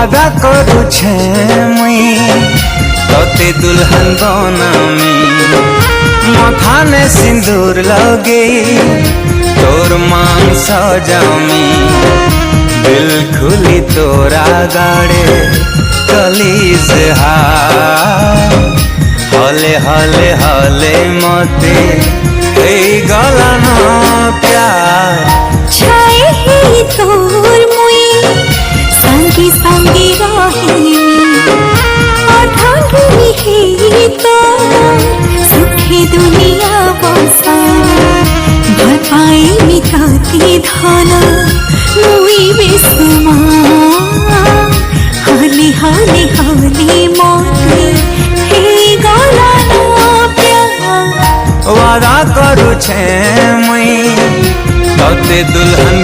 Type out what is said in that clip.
वादा करू छे मुई तोते दुल्हन बनामी माथा ने सिंदूर लगे तोर मांग सजामी दिल खुली तोरा गाड़े कली से हले हले हले मते गला न प्यार छाए ही तोर मुई संगी संगी रही अठांगी ही तो सुखी दुनिया बसा भरपाई मिताती धन मुई बेसुमा हाली हाली हाली मोते हे गला न प्यार वादा करू छे मुई तोते दुल्हन